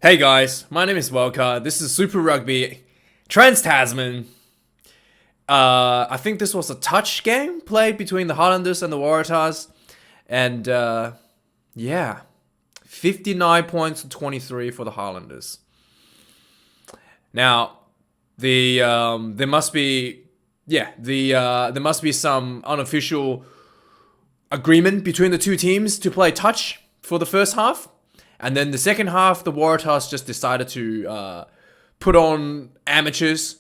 Hey guys, my name is Wildkard. This is Super Rugby Trans-Tasman. I think this was a touch game played between the Highlanders and the Waratahs. And yeah, 59 points to 23 for the Highlanders. Now, there must be some unofficial agreement between the two teams to play touch for the first half. And then the second half, the Waratahs just decided to put on amateurs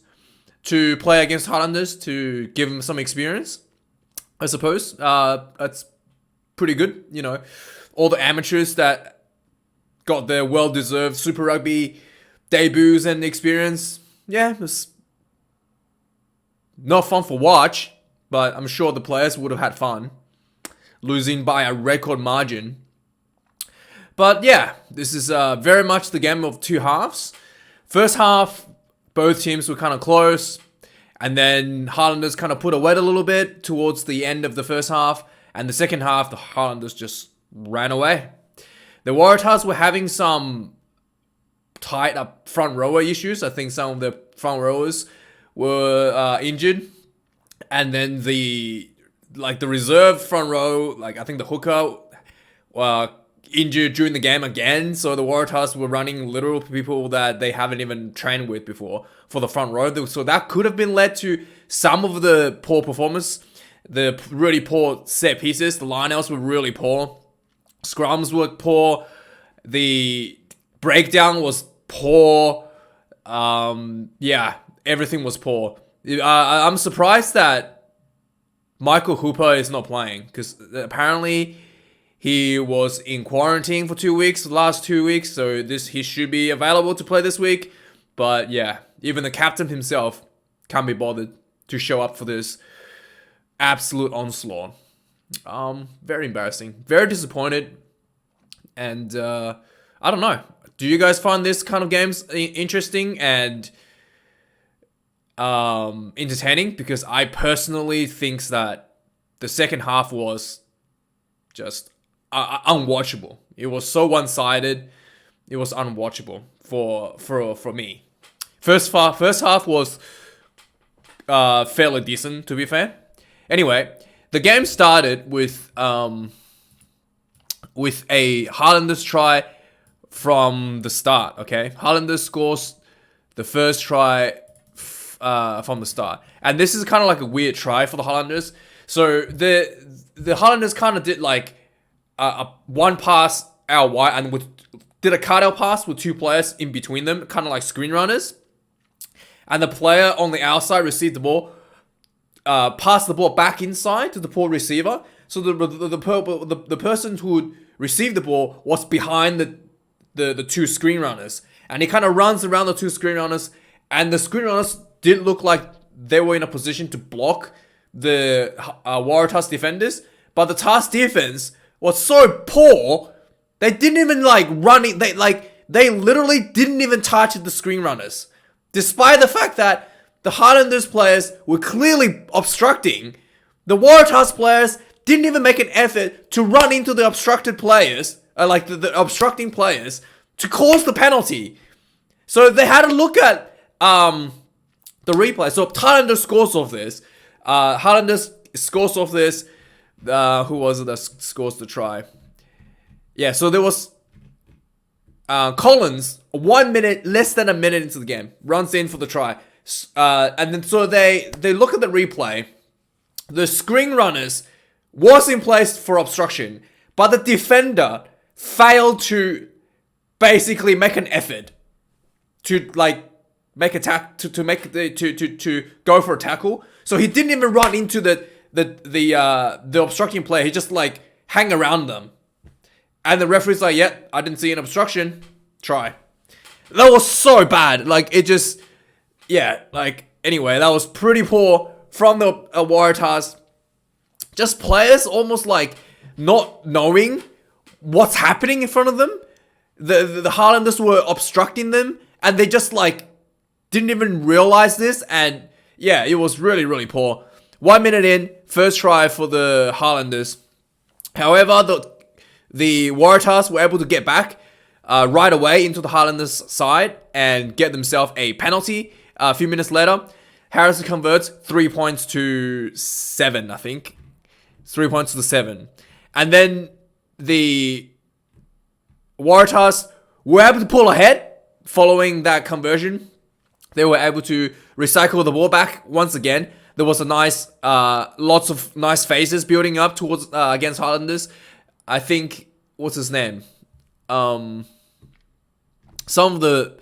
to play against Highlanders to give them some experience, I suppose. That's pretty good, you know. All the amateurs that got their well-deserved Super Rugby debuts and experience. Yeah, it was not fun for watch, but I'm sure the players would have had fun. Losing by a record margin. But yeah, this is very much the game of two halves. First half, both teams were kind of close. And then Highlanders kind of put away a little bit towards the end of the first half. And the second half, the Highlanders just ran away. The Waratahs were having some tight up front rower issues. I think some of the front rowers were injured. And then the reserve front row, I think the hooker, injured during the game again, so the Waratahs were running literal people that they haven't even trained with before for the front row. So that could have been led to some of the poor performance, the really poor set pieces. The lineouts were really poor, scrums were poor, the breakdown was poor. Everything was poor. I'm surprised that Michael Hooper is not playing because apparently he was in quarantine for 2 weeks, the last 2 weeks, so he should be available to play this week. But yeah, even the captain himself can't be bothered to show up for this absolute onslaught. Very embarrassing, very disappointed, and I don't know. Do you guys find this kind of games interesting and entertaining? Because I personally think that the second half was just unwatchable. It was so one-sided. It was unwatchable for me. First half was fairly decent, to be fair. Anyway, the game started with a Highlanders try from the start. Okay, Highlanders scores the first try from the start, and this is kind of like a weird try for the Highlanders. So the Highlanders kind of did one pass out wide and did a cut out pass with two players in between them, kind of like screen runners. And the player on the outside received the ball, passed the ball back inside to the poor receiver. So the person who received the ball was behind the two screen runners, and he kind of runs around the two screen runners, and the screen runners didn't look like they were in a position to block the Waratahs defenders, but the TAS defense was so poor, they didn't even run it. They literally didn't even touch the screen runners, despite the fact that the Highlanders players were clearly obstructing. The Waratahs players didn't even make an effort to run into the obstructed players, the obstructing players, to cause the penalty. So they had to look at the replay. So Highlanders scores off this. Who was it that scores the try? Yeah, so there was Collins, 1 minute, less than a minute into the game, runs in for the try. And then so they look at the replay. The screen runners was in place for obstruction, but the defender failed to basically make an effort to make a to go for a tackle. So he didn't even run into the obstructing player. He just hang around them, and the referee's "Yep, I didn't see an obstruction. Try." That was so bad. Anyway, that was pretty poor from the Waratahs. Just players almost not knowing what's happening in front of them. The Highlanders were obstructing them, and they just didn't even realize this. And yeah, it was really, really poor. 1 minute in, first try for the Highlanders. However, the Waratahs were able to get back. right away into the Highlanders side and get themselves a penalty. A few minutes later, Harrison converts 3 points to 7, I think. 3 points to 7. And then the Waratahs were able to pull ahead following that conversion. They were able to recycle the ball back once again. There was a nice, lots of nice phases building up towards against Highlanders. I think, what's his name? Some of the,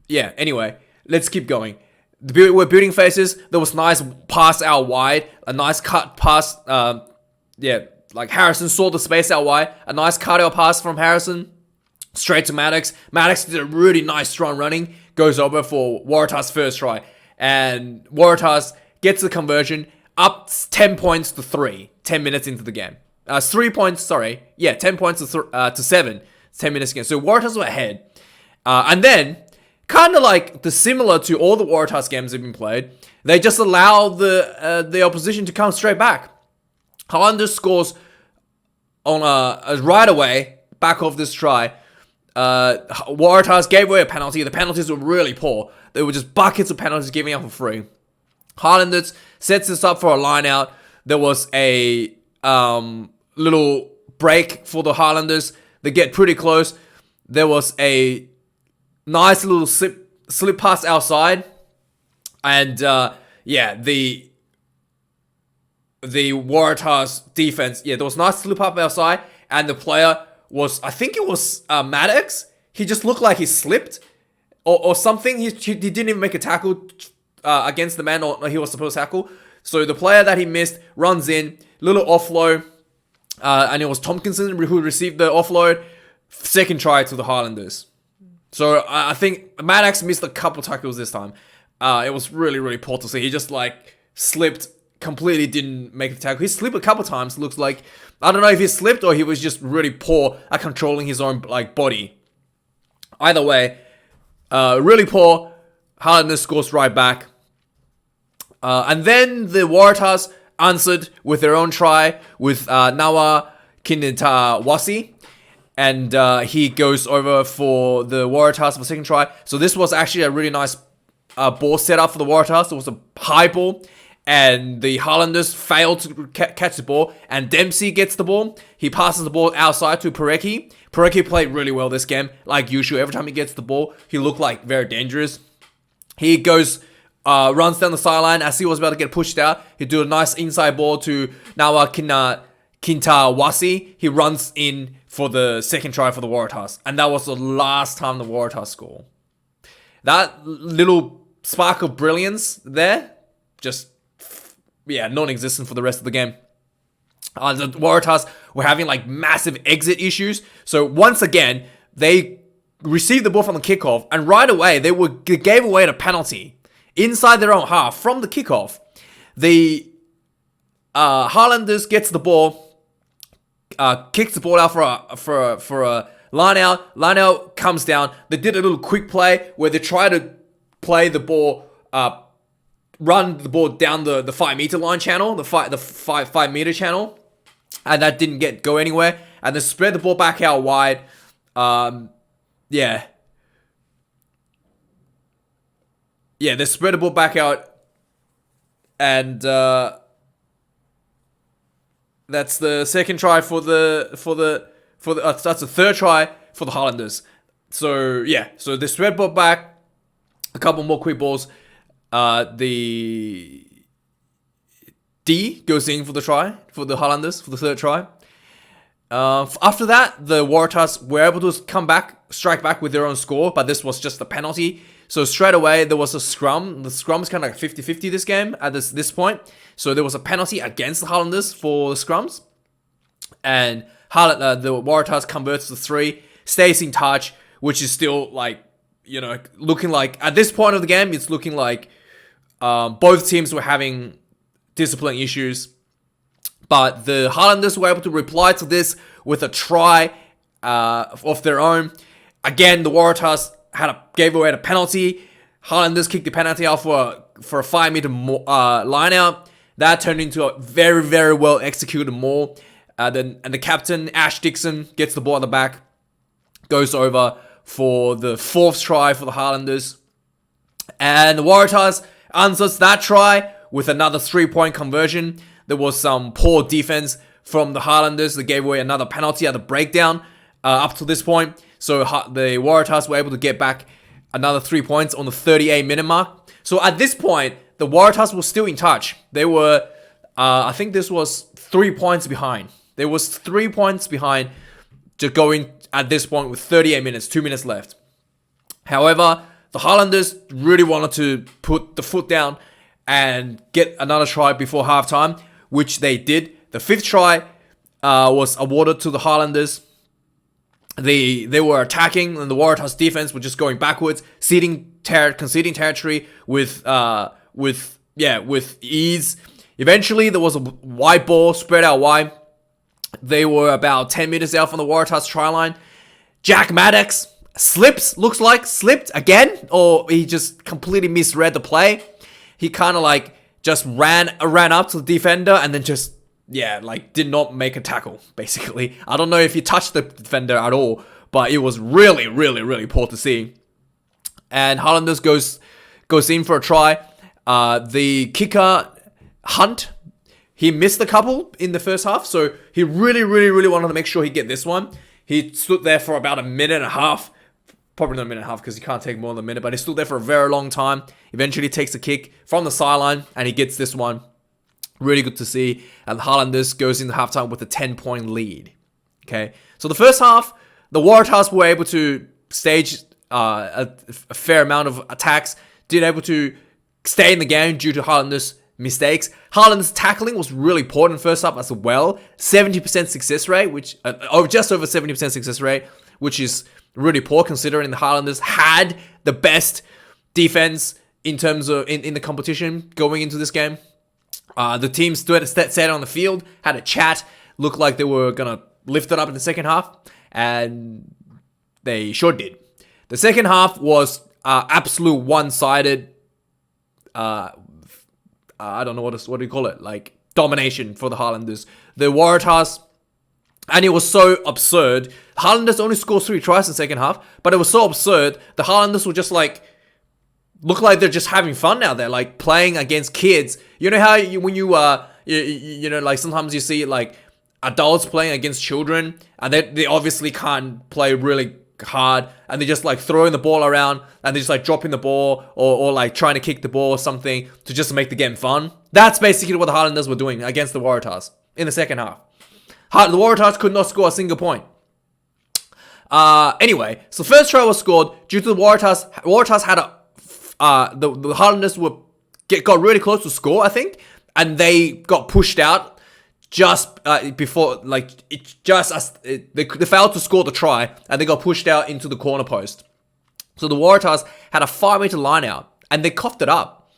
yeah. Anyway, let's keep going. We're building phases. There was nice pass out wide, a nice cut pass. Like Harrison saw the space out wide. A nice cut out pass from Harrison straight to Maddox. Maddox did a really nice strong running. Goes over for Waratahs' first try. And Waratahs gets the conversion up 10 points to 3. 10 minutes into the game. 3 points, sorry. Yeah, 10 points to 7. 10 minutes again. So Waratahs were ahead. And then, kind of like similar to all the Waratahs games that have been played, they just allow the opposition to come straight back. Highlanders scores on a right away, back off this try. Waratahs gave away a penalty. The penalties were really poor. They were just buckets of penalties giving up for free. Highlanders sets this up for a line out. There was a little break for the Highlanders. They get pretty close. There was a nice little slip pass outside. And the Waratahs defense, there was a nice slip up outside. And the player was, I think it was Maddox. He just looked like he slipped or something. He didn't even make a tackle against the man or he was supposed to tackle. So the player that he missed runs in, little offload, and it was Tompkinson who received the offload. Second try to the Highlanders. So I think Maddox missed a couple tackles this time. It was really, really poor to see. He just slipped, completely didn't make the tackle. He slipped a couple times. Looks like, I don't know if he slipped or he was just really poor at controlling his own body. Either way, really poor. Highlanders scores right back. And then the Waratahs answered with their own try with Nawa Kinitawasi. And he goes over for the Waratahs for the second try. So this was actually a really nice ball setup for the Waratahs. It was a high ball. And the Highlanders failed to catch the ball. And Dempsey gets the ball. He passes the ball outside to Parecki. Parecki played really well this game. Like usual, every time he gets the ball, he looked like very dangerous. He goes, runs down the sideline as he was about to get pushed out. He do a nice inside ball to Nawa Kintawasi. He runs in for the second try for the Waratahs. And that was the last time the Waratahs score. That little spark of brilliance there, just non-existent for the rest of the game. The Waratahs were having massive exit issues. So once again, they received the ball from the kickoff, and right away they gave away the penalty inside their own half from the kickoff. The Highlanders gets the ball, kicks the ball out for a line out. Line out comes down. They did a little quick play where they try to play the ball. Run the ball down the 5 meter line channel, the 5 meter channel, and that didn't go anywhere. And they spread the ball back out wide. They spread the ball back out, and that's the second try for the that's the third try for the Highlanders. So they spread ball back, a couple more quick balls. The D goes in for the try for the Highlanders for the third try. After that, the Waratahs were able to strike back with their own score, but this was just a penalty. So straight away, there was a scrum. The scrum is kind of like 50-50 this game at this point. So there was a penalty against the Highlanders for the scrums. And the Waratahs converts to 3, stays in touch, which is still looking like, at this point of the game, it's looking like both teams were having discipline issues. But the Highlanders were able to reply to this with a try of their own. Again, the Waratahs gave away the penalty. Highlanders kicked the penalty out for a 5 meter line out. That turned into a very, very well executed maul. And the captain, Ash Dixon, gets the ball at the back. goes over for the 4th try for the Highlanders. And the Waratahs answers that try with another 3-point conversion. There was some poor defense from the Highlanders that gave away another penalty at the breakdown up to this point. So the Waratahs were able to get back another 3 points on the 38-minute mark. So at this point, the Waratahs were still in touch. They were, I think this was 3 points behind. There was 3 points behind to going at this point with 38 minutes, 2 minutes left. However, the Highlanders really wanted to put the foot down and get another try before halftime, which they did. The 5th try was awarded to the Highlanders. They were attacking, and the Waratahs defense were just going backwards, conceding territory with ease. Eventually, there was a wide ball spread out wide. They were about 10 meters out from the Waratahs try line. Jack Maddox slipped again, or he just completely misread the play. He kind of just ran up to the defender and then just did not make a tackle, basically. I don't know if he touched the defender at all, but it was really, really, really poor to see. And Highlanders goes in for a try. The kicker, Hunt, he missed a couple in the first half, so he really, really, really wanted to make sure he get this one. He stood there for about a minute and a half. Probably not a minute and a half because he can't take more than a minute, but he stood there for a very long time. Eventually takes a kick from the sideline and he gets this one. Really good to see. And the Highlanders goes into halftime with a 10-point lead. Okay, so the first half, the Waratahs were able to stage a fair amount of attacks. Did able to stay in the game due to Highlanders' mistakes. Highlanders' tackling was really poor in the first half as well. 70% success rate, which just over 70% success rate, which is really poor considering the Highlanders had the best defense in terms of in the competition going into this game. The team sat on the field, had a chat, looked like they were gonna lift it up in the second half, and they sure did. The second half was absolute one-sided. I don't know what do you call it? Domination for the Highlanders. The Waratahs. And it was so absurd. The Highlanders only scored 3 tries in the second half, but it was so absurd. The Highlanders were just look like they're just having fun now. They're playing against kids. You know how when you sometimes you see adults playing against children, and they obviously can't play really hard, and they just throwing the ball around, and they're just dropping the ball or trying to kick the ball or something to just make the game fun. That's basically what the Highlanders were doing against the Waratahs in the second half. The Waratahs could not score a single point. Anyway, so first try was scored due to the Waratahs. Waratahs had the Highlanders got really close to score, I think, and they got pushed out just before, they failed to score the try, and they got pushed out into the corner post. So the Waratahs had a 5-meter line out, and they coughed it up.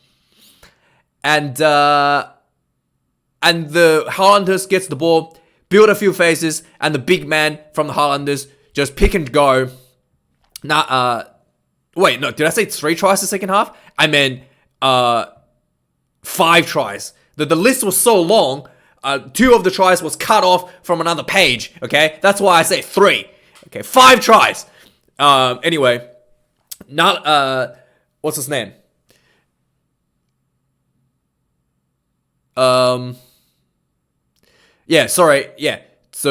And the Highlanders gets the ball, build a few phases, and the big man from the Highlanders just pick and go. Wait, no, did I say 3 tries the second half? I meant 5 tries. The list was so long, 2 of the tries was cut off from another page, okay? That's why I say 3. Okay, 5 tries. Anyway, what's his name? So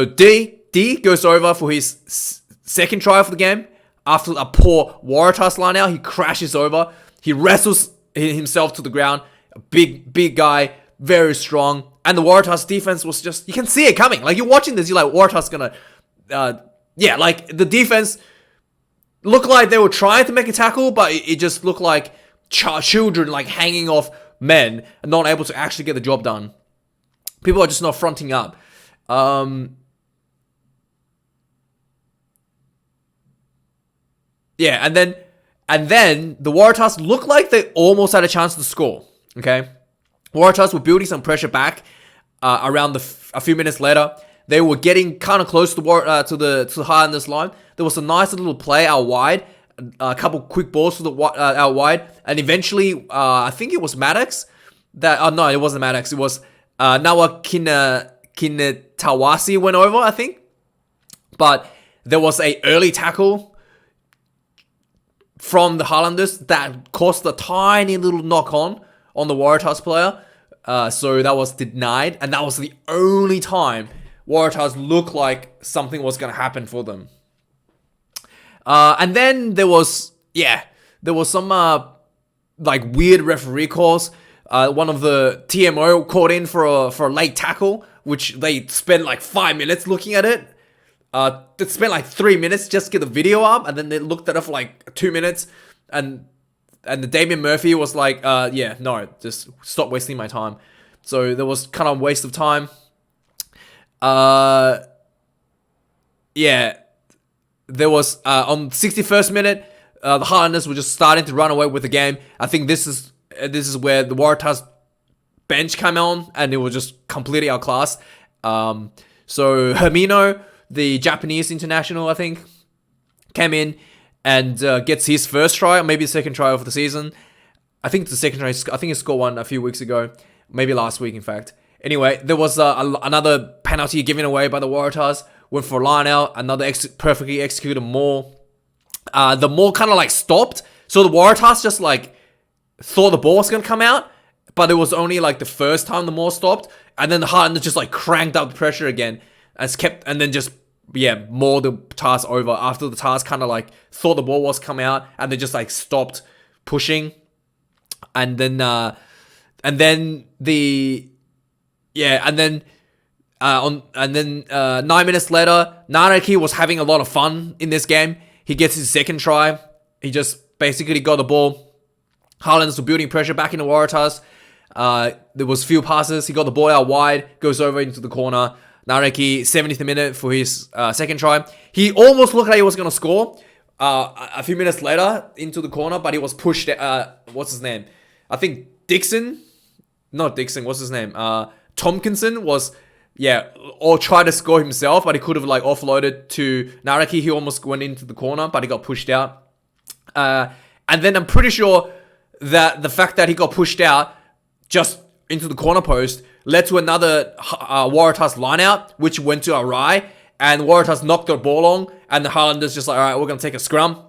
D goes over for his second try of the game. After a poor Waratahs line out, he crashes over. He wrestles himself to the ground. A big guy, very strong. And the Waratahs defense was just, you can see it coming. You're watching this, you're like, Waratahs gonna, the defense looked like they were trying to make a tackle, but it just looked like children hanging off men and not able to actually get the job done. People are just not fronting up. And then the Waratahs looked like they almost had a chance to score. Okay, Waratahs were building some pressure back. Around a few minutes later, they were getting kind of close to the Highlanders line. There was a nice little play out wide, a couple quick balls to the out wide, and eventually, I think it was Maddox. No, it wasn't Maddox. It was Nawa Kinetawasi went over, I think. But there was a early tackle from the Highlanders that caused a tiny little knock on the Waratahs player. So that was denied, and that was the only time Waratahs looked like something was going to happen for them. And then there was some like weird referee calls. One of the TMO called in for a late tackle, which they spent like 5 minutes looking at it. They spent like 3 minutes just to get the video up, and then they looked at it for like 2 minutes, and the Damien Murphy was like, yeah, no, just stop wasting my time. So there was kind of a waste of time. Yeah, there was on 61st minute, the Highlanders were just starting to run away with the game. I think this is where the Waratahs bench came on, and it was just completely outclassed. So Hermino, the Japanese international, I think, came in and gets his first try, or maybe second try of the season. I think the second try. I think he scored one a few weeks ago, maybe last week, in fact. Anyway, there was another penalty given away by the Waratahs. Went for a line out, another perfectly executed maul. The maul kind of like stopped, so the Waratahs just like thought the ball was gonna come out, but it was only like the first time the maul stopped, and then the Highlanders just like cranked up the pressure again, and then just mauled the task over after the task kind of like thought the ball was come out, and they just like stopped pushing, and then 9 minutes later, Naraki was having a lot of fun in this game. He gets his second try. He just basically got the ball. Highlanders were building pressure back in the Waratahs. There was few passes. He got the ball out wide, goes over into the corner. Naraki, 70th minute for his second try. He almost looked like he was going to score a few minutes later into the corner, but he was pushed. What's his name? I think Dixon. Not Dixon. What's his name? Tompkinson was, or tried to score himself, but he could have like offloaded to Naraki. He almost went into the corner, but he got pushed out. And then I'm pretty sure that the fact that he got pushed out just into the corner post led to another Waratahs line out, which went to awry, and Waratahs knocked the ball on, and the Highlanders just like, all right, we're going to take a scrum.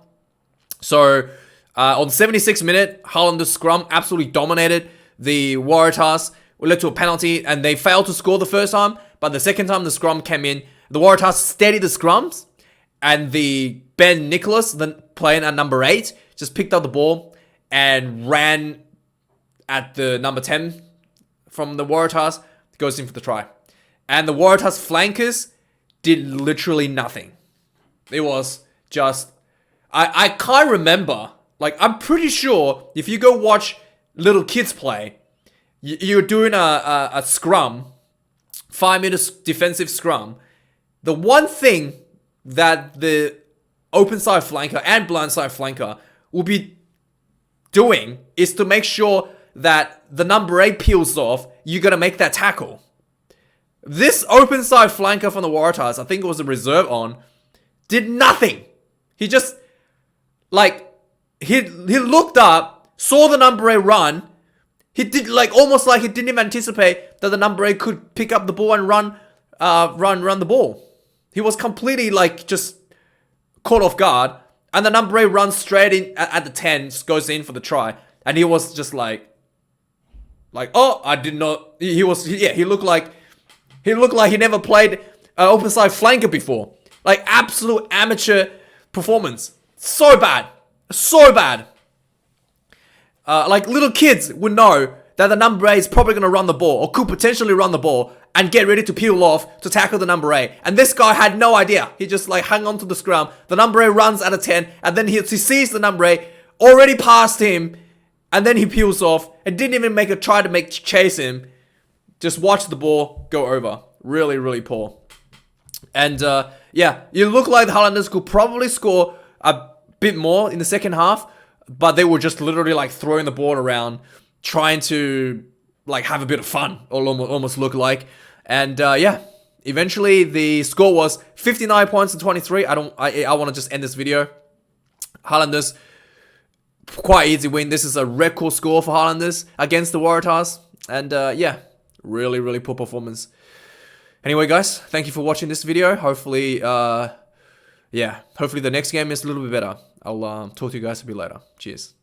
So on 76th minute, Highlanders scrum absolutely dominated the Waratahs. It led to a penalty, and they failed to score the first time, but the second time the scrum came in, the Waratahs steadied the scrums, and the Ben Nicholas, then playing at number 8, just picked up the ball and ran at the number 10 from the Waratahs, goes in for the try. And the Waratahs flankers did literally nothing. It was just, I can't remember, like I'm pretty sure if you go watch little kids play, you're doing a scrum, 5 minutes defensive scrum. The one thing that the open side flanker and blind side flanker will be doing is to make sure that the number 8 peels off, you got to make that tackle. This open side flanker from the Waratahs, I think it was a reserve on, did nothing. He just, like, he looked up, saw the number 8 run. He did, like, almost like he didn't even anticipate that the number 8 could pick up the ball and run the ball. He was completely, like, just caught off guard. And the number 8 runs straight in at the 10, goes in for the try. And he was just like, oh, I did not. He looked like he never played an open side flanker before. Like absolute amateur performance. So bad. Like little kids would know that the number 8 is probably going to run the ball or could potentially run the ball and get ready to peel off to tackle the number 8. And this guy had no idea. He just like hung on to the scrum. The number 8 runs at a 10 and then he sees the number 8 already past him. And then he peels off and didn't even try to chase him. Just watch the ball go over. Really, really poor. And you look like the Highlanders could probably score a bit more in the second half. But they were just literally like throwing the ball around, trying to like have a bit of fun, or almost look like. And eventually the score was 59 points to 23. I want to just end this video. Highlanders, quite easy win. This is a record score for Highlanders against the Waratahs. And really, really poor performance. Anyway, guys, thank you for watching this video. Hopefully yeah, hopefully the next game is a little bit better. I'll talk to you guys a bit later. Cheers.